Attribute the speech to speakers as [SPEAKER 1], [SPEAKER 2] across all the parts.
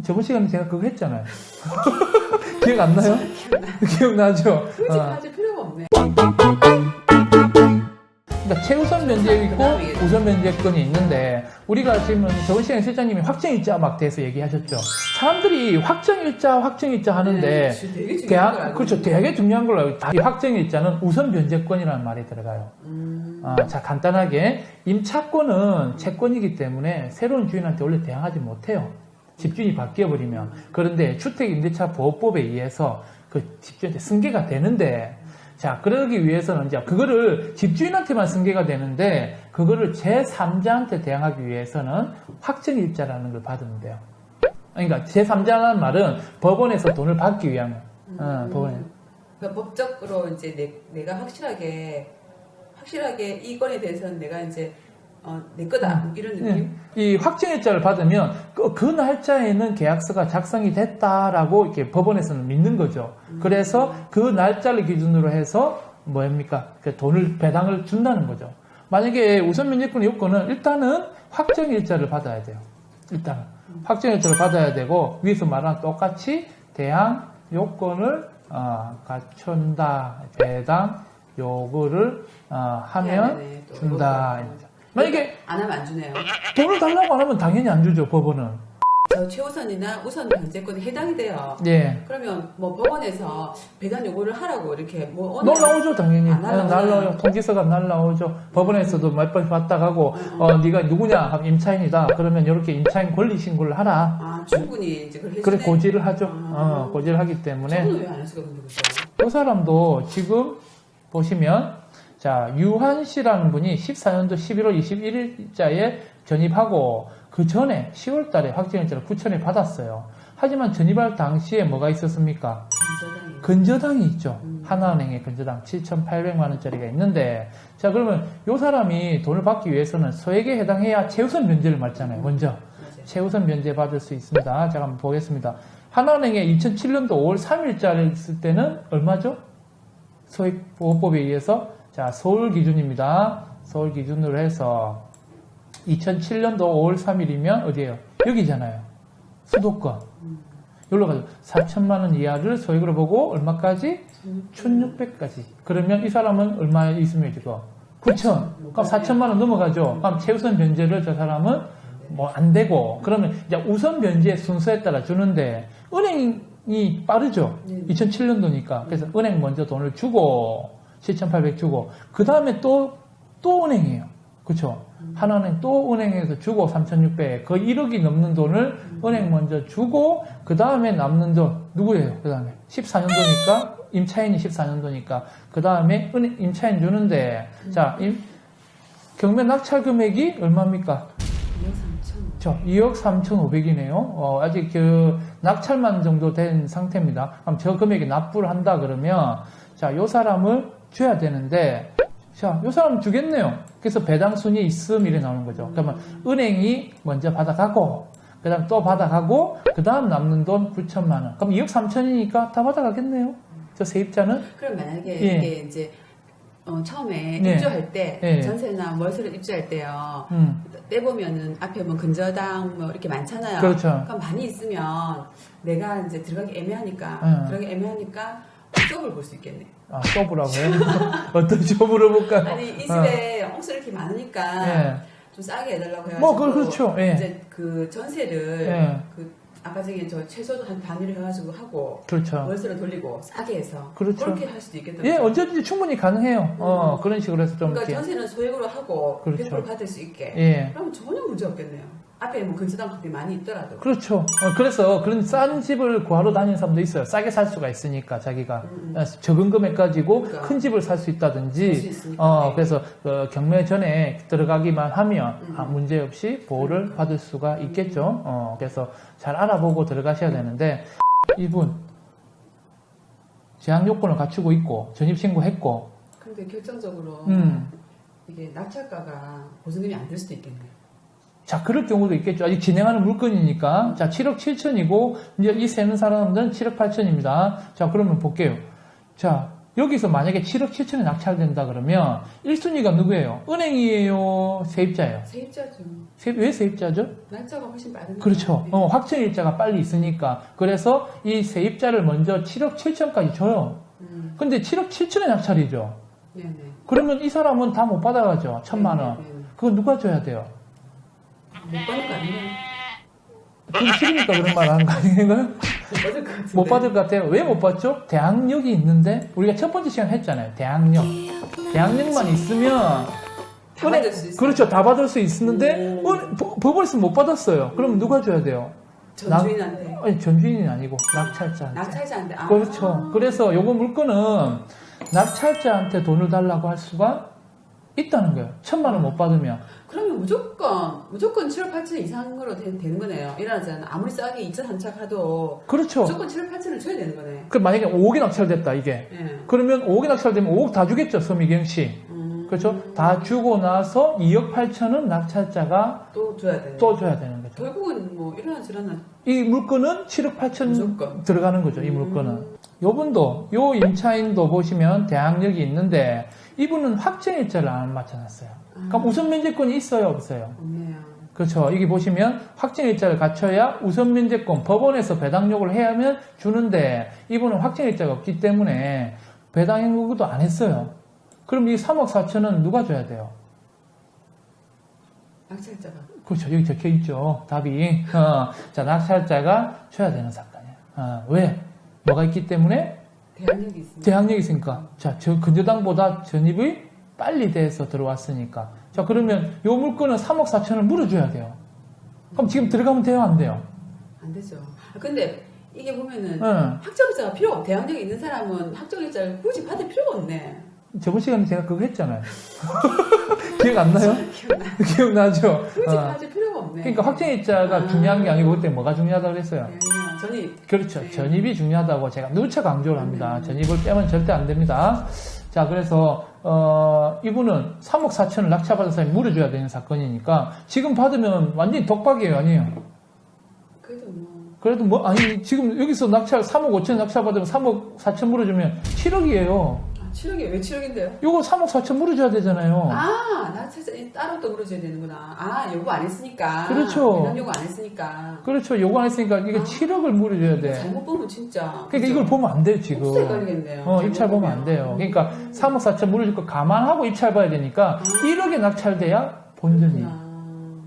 [SPEAKER 1] 저번 시간에 제가 그거 했잖아요. 기억 안 나요? 기억나죠?
[SPEAKER 2] 굳이 가질 필요가 없네.
[SPEAKER 1] 그러니까 최우선 면제 있고 우선 면제권이 있는데 우리가 지금 저번 시간에 실장님이 확정일자 막 대해서 얘기하셨죠. 사람들이 확정일자 하는데
[SPEAKER 2] 되게 중요한 걸 알고
[SPEAKER 1] 그렇죠. 되게 중요한 걸로 알고 이 확정일자는 우선 면제권이라는 말이 들어가요. 자, 간단하게 임차권은 채권이기 때문에 새로운 주인한테 원래 대항하지 못해요. 집주인이 바뀌어버리면. 그런데 주택임대차보호법에 의해서 그 집주인한테 승계가 되는데 자, 그러기 위해서는 이제 그거를 집주인한테만 승계가 되는데 그거를 제3자한테 대항하기 위해서는 확정일자라는 걸 받으면 돼요. 그러니까 제3자라는 말은 법원에서 돈을 받기 위한 법원에.
[SPEAKER 2] 그러니까 법적으로 이제 내가 확실하게 이 건에 대해서는 내가 이제 내 거다 이런 느낌.
[SPEAKER 1] 이 확정일자를 받으면 그 날짜에는 계약서가 작성이 됐다라고 이렇게 법원에서는 믿는 거죠. 그래서 그 날짜를 기준으로 해서 뭡니까? 그 돈을 배당을 준다는 거죠. 만약에 우선 면제권의 요건은 일단은 확정일자를 받아야 돼요. 일단은 확정일자를 받아야 되고 위에서 말한 똑같이 대항 요건을 갖춘다. 배당 요구를 하면 준다. 만약에
[SPEAKER 2] 안 하면 안 주네요.
[SPEAKER 1] 돈을 달라고 안 하면 당연히 안 주죠, 법원은.
[SPEAKER 2] 저 최우선이나 우선 면제권에 해당이 돼요.
[SPEAKER 1] 예.
[SPEAKER 2] 그러면 뭐 법원에서 배당 요구를 하라고 이렇게 뭐
[SPEAKER 1] 날라오죠, 당연히.
[SPEAKER 2] 안 날라오나?
[SPEAKER 1] 날라오죠. 통지서가 날라오죠. 법원에서도 몇 번 봤다 가고, 네가 누구냐? 하면 임차인이다. 그러면 이렇게 임차인 권리 신고를 하라.
[SPEAKER 2] 충분히 이제 그걸
[SPEAKER 1] 그래,
[SPEAKER 2] 해주네.
[SPEAKER 1] 고지를 하죠. 고지를 하기 때문에.
[SPEAKER 2] 저는 왜 안 했을까 근데 그죠?
[SPEAKER 1] 그 사람도 지금 보시면, 자, 유한 씨라는 분이 14년도 11월 21일자에 전입하고 그 전에 10월 달에 확정일자를 9천에 받았어요. 하지만 전입할 당시에 뭐가 있었습니까? 근저당이 있죠. 하나은행에 근저당 7,800만 원짜리가 있는데 자, 그러면 이 사람이 돈을 받기 위해서는 소액에 해당해야 최우선 면제를 받잖아요. 먼저. 최우선 면제 받을 수 있습니다. 제가 한번 보겠습니다. 하나은행에 2007년도 5월 3일자를 있을 때는 얼마죠? 소액보호법에 의해서 자, 서울 기준입니다. 서울 기준으로 해서 2007년도 5월 3일이면 어디예요? 여기잖아요. 수도권. 여기로 가죠. 4천만 원 이하를 소액으로 보고 얼마까지? 1,600까지. 그러면 이 사람은 얼마 있으면 지금? 9천. 그럼 4천만 원 넘어가죠. 그럼 최우선 면제를 저 사람은 뭐 안 되고 그러면 이제 우선 면제 순서에 따라 주는데 은행이 빠르죠. 2007년도니까. 그래서 은행 먼저 돈을 주고 7,800 주고 그 다음에 또 은행이에요. 그렇죠? 하나은행 또 은행에서 주고 3,600 거의 1억이 넘는 돈을 은행 먼저 주고 그 다음에 남는 돈 누구예요? 그 다음에 14년도니까 임차인이 14년도니까 그 다음에 은행 임차인 주는데 자 경매 낙찰 금액이 얼마입니까? 2억 3,500이네요. 아직 그 낙찰만 정도 된 상태입니다. 그럼 저 금액에 납부를 한다 그러면 자, 요 사람을 줘야 되는데 자, 요 사람 주겠네요. 그래서 배당 순위 있음 이래 나오는 거죠. 그러면 은행이 먼저 받아가고 그 다음 또 받아가고 그 다음 남는 돈 9천만 원. 그럼 2억 3천이니까 다 받아가겠네요. 저 세입자는.
[SPEAKER 2] 그럼 만약에 이게 이제 처음에 입주할 때 전세나 월세를 입주할 때요. 떼보면은 앞에 뭐 근저당 뭐 이렇게 많잖아요.
[SPEAKER 1] 그렇죠.
[SPEAKER 2] 그럼 많이 있으면 내가 이제 들어가기 애매하니까 숍을 볼 수 있겠네.
[SPEAKER 1] 숍이라고요? 어떤 숍으로 볼까요?
[SPEAKER 2] 아니 이 집에 홍수 이렇게 많으니까 좀 싸게 해달라고 해가지고
[SPEAKER 1] 뭐 그렇죠.
[SPEAKER 2] 이제 그 전세를 아까 전에 저 최소도 한 단위로 해가지고 하고
[SPEAKER 1] 그렇죠.
[SPEAKER 2] 월세로 돌리고 싸게 해서
[SPEAKER 1] 그렇죠.
[SPEAKER 2] 그렇게 할 수도 있겠다.
[SPEAKER 1] 예, 언제든지 충분히 가능해요. 그런 식으로 해서 좀
[SPEAKER 2] 그러니까
[SPEAKER 1] 이렇게.
[SPEAKER 2] 전세는 소액으로 하고
[SPEAKER 1] 그렇죠.
[SPEAKER 2] 100% 받을 수 있게.
[SPEAKER 1] 예.
[SPEAKER 2] 그러면 전혀 문제 없겠네요. 앞에 뭐 근저당 같은 게 많이 있더라도.
[SPEAKER 1] 그렇죠. 그래서 그런 싼 집을 구하러 다니는 사람도 있어요. 싸게 살 수가 있으니까 자기가 적은 금액 가지고
[SPEAKER 2] 그러니까.
[SPEAKER 1] 큰 집을 살 수 있다든지.
[SPEAKER 2] 살수 있으니까.
[SPEAKER 1] 그래서 경매 전에 들어가기만 하면 문제 없이 보호를 받을 수가 있겠죠. 그래서 잘 알아보고 들어가셔야 되는데 이분 제한 요건을 갖추고 있고 전입 신고했고.
[SPEAKER 2] 근데 결정적으로 이게 낙찰가가 보증금이 안 될 수도 있겠네요.
[SPEAKER 1] 자, 그럴 경우도 있겠죠. 아직 진행하는 물건이니까. 자, 7억 7천이고, 이제 이 세는 사람들은 7억 8천입니다. 자, 그러면 볼게요. 자, 여기서 만약에 7억 7천에 낙찰된다 그러면 1순위가 누구예요? 은행이에요? 세입자예요?
[SPEAKER 2] 세입자죠.
[SPEAKER 1] 왜 세입자죠?
[SPEAKER 2] 날짜가 훨씬 빠르니까.
[SPEAKER 1] 그렇죠. 확정일자가 빨리 있으니까. 그래서 이 세입자를 먼저 7억 7천까지 줘요. 근데 7억 7천에 낙찰이죠.
[SPEAKER 2] 네네.
[SPEAKER 1] 그러면 이 사람은 다 못 받아가죠. 1,000만 원. 그거 누가 줘야 돼요?
[SPEAKER 2] 못 받는 거 아니에요?
[SPEAKER 1] 그게 싫으니까 그런 말 하는 거 아닌가요?
[SPEAKER 2] 못 받을 것 같은데.
[SPEAKER 1] 못 받을 것 같아요. 왜 못 받죠? 대항력이 있는데 우리가 첫 번째 시간 했잖아요. 대항력. 대항력만 있으면
[SPEAKER 2] 다 받을 수 있어요.
[SPEAKER 1] 그렇죠. 다 받을 수 있었는데 법원에서 못 받았어요. 그럼 누가 줘야 돼요?
[SPEAKER 2] 전주인한테.
[SPEAKER 1] 아니, 전주인이 아니고 낙찰자한테.
[SPEAKER 2] 낙찰자한테. 아.
[SPEAKER 1] 그렇죠. 그래서 요거 물건은 낙찰자한테 돈을 달라고 할 수가 있다는 거예요. 1,000만 원 못 받으면.
[SPEAKER 2] 그러면 무조건 7억 8천 이상으로 되는 거네요. 일어나잖아. 아무리 싸게 2천 한착 하도
[SPEAKER 1] 그렇죠.
[SPEAKER 2] 무조건 7억 8천을 줘야 되는 거네.
[SPEAKER 1] 그 만약에 5억이 낙찰됐다 이게.
[SPEAKER 2] 예.
[SPEAKER 1] 그러면 5억이 낙찰되면 5억 다 주겠죠. 서미경 씨. 그렇죠. 다 주고 나서 2억 8천은 낙찰자가
[SPEAKER 2] 또 줘야 되네.
[SPEAKER 1] 또 줘야 되는 거죠.
[SPEAKER 2] 결국은 뭐 일어나 저러나.
[SPEAKER 1] 이 물건은 7억 8천
[SPEAKER 2] 무조건.
[SPEAKER 1] 들어가는 거죠. 이 물건은. 요분도 요 임차인도 보시면 대항력이 있는데 이분은 확정일자를 안 맞춰놨어요. 그럼 우선 면제권이 있어요, 없어요?
[SPEAKER 2] 없네요.
[SPEAKER 1] 그렇죠. 여기 보시면 확정일자를 갖춰야 우선 면제권 법원에서 배당 요구를 해야 하면 주는데 이분은 확정일자가 없기 때문에 배당 요구도 안 했어요. 그럼 이 3억 4천은 누가 줘야 돼요?
[SPEAKER 2] 낙찰자가.
[SPEAKER 1] 그렇죠. 여기 적혀 있죠. 답이. 자, 낙찰자가 줘야 되는 사건이에요. 왜? 뭐가 있기 때문에?
[SPEAKER 2] 대항력이 있습니다.
[SPEAKER 1] 대항력이 있으니까. 자, 근저당보다 전입이 빨리 돼서 들어왔으니까. 자, 그러면 요 물건은 3억 4천을 물어줘야 돼요. 그럼 지금 들어가면 돼요, 안 돼요?
[SPEAKER 2] 안 되죠. 근데 이게 보면은
[SPEAKER 1] 응.
[SPEAKER 2] 확정일자가 필요 없고 대항력이 있는 사람은 확정일자를 굳이 받을 필요가 없네.
[SPEAKER 1] 저번 시간에 제가 그거 했잖아요. 기억 안 나요? 기억나죠?
[SPEAKER 2] 굳이 받을 필요가 없네.
[SPEAKER 1] 그러니까 확정일자가 중요한 게 아니고 그때 뭐가 중요하다고 그랬어요?
[SPEAKER 2] 대항력, 전입.
[SPEAKER 1] 그렇죠.
[SPEAKER 2] 네.
[SPEAKER 1] 전입이 중요하다고 제가 누차 강조를 합니다. 전입을 빼면 절대 안 됩니다. 자, 그래서 이분은 3억 4천을 낙찰받은 사람이 물어줘야 되는 사건이니까 지금 받으면 완전히 독박이에요, 아니에요? 그래도 뭐 아니 지금 여기서 낙찰 3억 5천 낙찰받으면 3억 4천 물어주면 7억이에요.
[SPEAKER 2] 7억이 왜 7억인데요?
[SPEAKER 1] 요거 3억 4천 물어줘야 되잖아요.
[SPEAKER 2] 나 따로 또 물어줘야 되는구나. 요거 안 했으니까.
[SPEAKER 1] 그렇죠.
[SPEAKER 2] 배당 요구 안 했으니까.
[SPEAKER 1] 그렇죠. 요거 안 했으니까 이거 7억을 물어줘야 돼.
[SPEAKER 2] 잘못 보면 진짜.
[SPEAKER 1] 그러니까 이걸 보면 안 돼요, 지금.
[SPEAKER 2] 진짜 헷갈리겠네요.
[SPEAKER 1] 입찰 보면 안 돼요. 그러니까 3억 4천 물어줄 거 감안하고 입찰 봐야 되니까 1억에 낙찰돼야 본전이.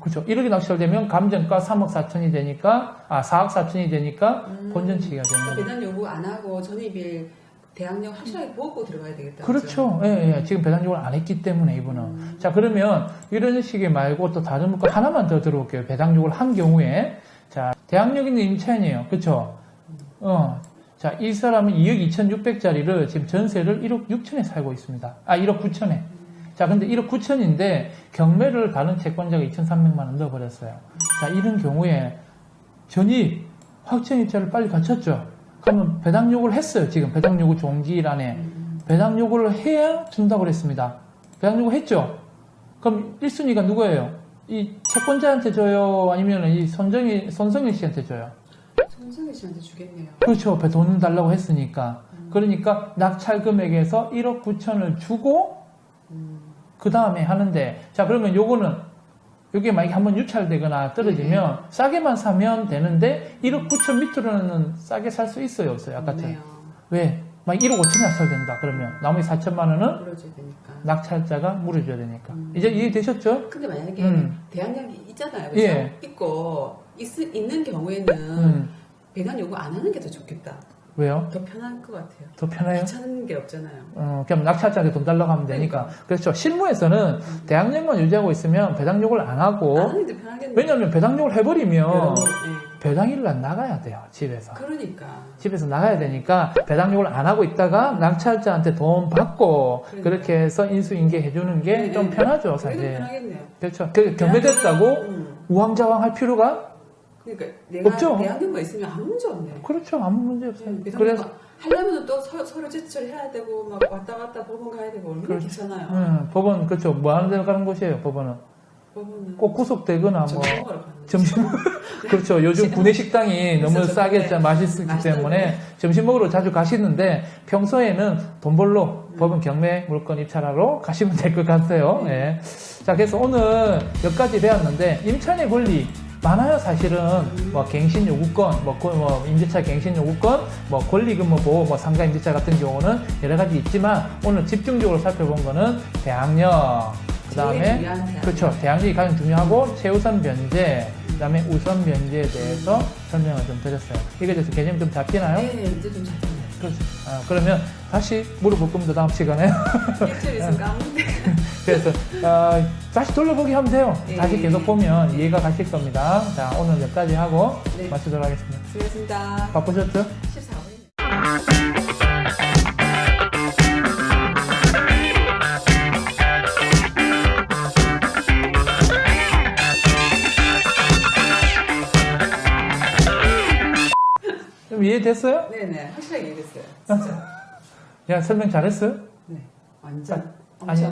[SPEAKER 1] 그렇죠. 1억이 낙찰되면 감정가 3억 4천이 되니까, 4억 4천이 되니까 본전 치기가 되는 거죠.
[SPEAKER 2] 배당 요구 안 하고 전입일 대항력 확실하게 보고 들어가야 되겠다.
[SPEAKER 1] 그렇죠. 예. 지금 배당 요구를 안 했기 때문에 이분은. 자, 그러면 이런 식의 말고 또 다른 물건 하나만 더 들어볼게요. 배당 요구를 한 경우에. 자, 대항력 있는 임차인이에요. 그렇죠. 자, 이 사람은 2억 2,600짜리를 지금 전세를 1억 6천에 살고 있습니다. 1억 9천에. 자, 근데 1억 9천인데 경매를 받은 채권자가 2,300만 원 넣어버렸어요. 자, 이런 경우에 전입 확정일자를 빨리 갖췄죠. 그러면 배당 요구를 했어요. 지금 배당 요구 종기란에 배당 요구를 해야 준다고 그랬습니다. 배당 요구 했죠. 그럼 1순위가 누구예요? 이 채권자한테 줘요? 아니면 이 손성일 씨한테 줘요?
[SPEAKER 2] 손성일 씨한테 주겠네요.
[SPEAKER 1] 그렇죠. 돈 달라고 했으니까. 그러니까 낙찰 금액에서 1억 9천을 주고 그 다음에 하는데, 자, 그러면 요거는, 요게 만약에 한번 유찰되거나 떨어지면 싸게만 사면 되는데, 1억 9천 밑으로는 싸게 살 수 있어요, 없어요? 아까처럼. 왜? 막 1억 5천 낙찰된다. 그러면 나머지 4천만 원은
[SPEAKER 2] 물어줘야 되니까.
[SPEAKER 1] 낙찰자가 물어줘야 되니까. 이제 이해되셨죠?
[SPEAKER 2] 근데 만약에 대항력이 있잖아요. 그렇죠?
[SPEAKER 1] 예.
[SPEAKER 2] 있는 경우에는 배당 요구 안 하는 게 더 좋겠다.
[SPEAKER 1] 왜요?
[SPEAKER 2] 더 편할 것 같아요.
[SPEAKER 1] 더 편해요?
[SPEAKER 2] 귀찮은 게 없잖아요.
[SPEAKER 1] 그냥 낙찰자한테 돈 달라고 하면 되니까. 그렇죠. 실무에서는 대항력만 유지하고 있으면 배당 요구를 안 하고.
[SPEAKER 2] 안 하는 게 편하겠네.
[SPEAKER 1] 왜냐하면 배당 요구를 해버리면
[SPEAKER 2] 네.
[SPEAKER 1] 배당일날 나가야 돼요. 집에서.
[SPEAKER 2] 그러니까.
[SPEAKER 1] 집에서 나가야 되니까 배당 요구를 안 하고 있다가 낙찰자한테 돈 받고 그렇게 해서 인수인계 해주는 게 좀 편하죠, 사실.
[SPEAKER 2] 편하겠네요.
[SPEAKER 1] 그렇죠. 경매됐다고 우왕좌왕 할 필요가
[SPEAKER 2] 그러니까 내가
[SPEAKER 1] 없죠?
[SPEAKER 2] 대항력만 있으면 아무 문제 없네.
[SPEAKER 1] 그렇죠. 아무 문제 없어요.
[SPEAKER 2] 그래서 하려면 또 서로 제출해야 되고 막 왔다 갔다 법원 가야 되고 얼마나
[SPEAKER 1] 그렇죠.
[SPEAKER 2] 귀찮아요.
[SPEAKER 1] 법원 그렇죠. 뭐 하는 데로 가는 곳이에요, 법원은.
[SPEAKER 2] 대부분은
[SPEAKER 1] 꼭 구속되거나 뭐
[SPEAKER 2] 점심 먹으러 가는
[SPEAKER 1] 점심 그렇죠. 요즘 구내 식당이 너무
[SPEAKER 2] 있어서
[SPEAKER 1] 싸게
[SPEAKER 2] 그래.
[SPEAKER 1] 맛있기 때문에 점심 먹으러 자주 가시는데 평소에는 돈 벌러 법원 경매 물건 입찰하러 가시면 될 것 같아요. 예. 자, 그래서 오늘 몇 가지 배웠는데 임차인의 권리 많아요. 사실은 뭐 갱신 요구권, 뭐 임대차 갱신 요구권, 뭐 권리금뭐 보호, 뭐 상가 임대차 같은 경우는 여러 가지 있지만 오늘 집중적으로 살펴본 거는 대항력, 그다음에 그렇죠. 대항력이 가장 중요하고 최우선 변제, 그다음에 우선 변제에 대해서 설명을 좀 드렸어요. 이거에 대해서 개념이 좀 잡히나요?
[SPEAKER 2] 네, 이제 좀 잡히네요.
[SPEAKER 1] 그렇죠. 그러면 다시 물어볼 겁니다. 다음 시간에.
[SPEAKER 2] 일주일 있으면 까먹는데.
[SPEAKER 1] 그래서 다시 돌려보기 하면 돼요.
[SPEAKER 2] 네.
[SPEAKER 1] 다시 계속 보면 이해가 가실 겁니다. 자, 오늘 여기까지 하고
[SPEAKER 2] 네.
[SPEAKER 1] 마치도록 하겠습니다.
[SPEAKER 2] 수고하셨습니다.
[SPEAKER 1] 바쁘셨죠?
[SPEAKER 2] 14분.
[SPEAKER 1] 좀 이해됐어요?
[SPEAKER 2] 네네, 확실하게 이해됐어요. 진짜.
[SPEAKER 1] 야, 설명 잘했어요?
[SPEAKER 2] 네, 완전.
[SPEAKER 1] 아니,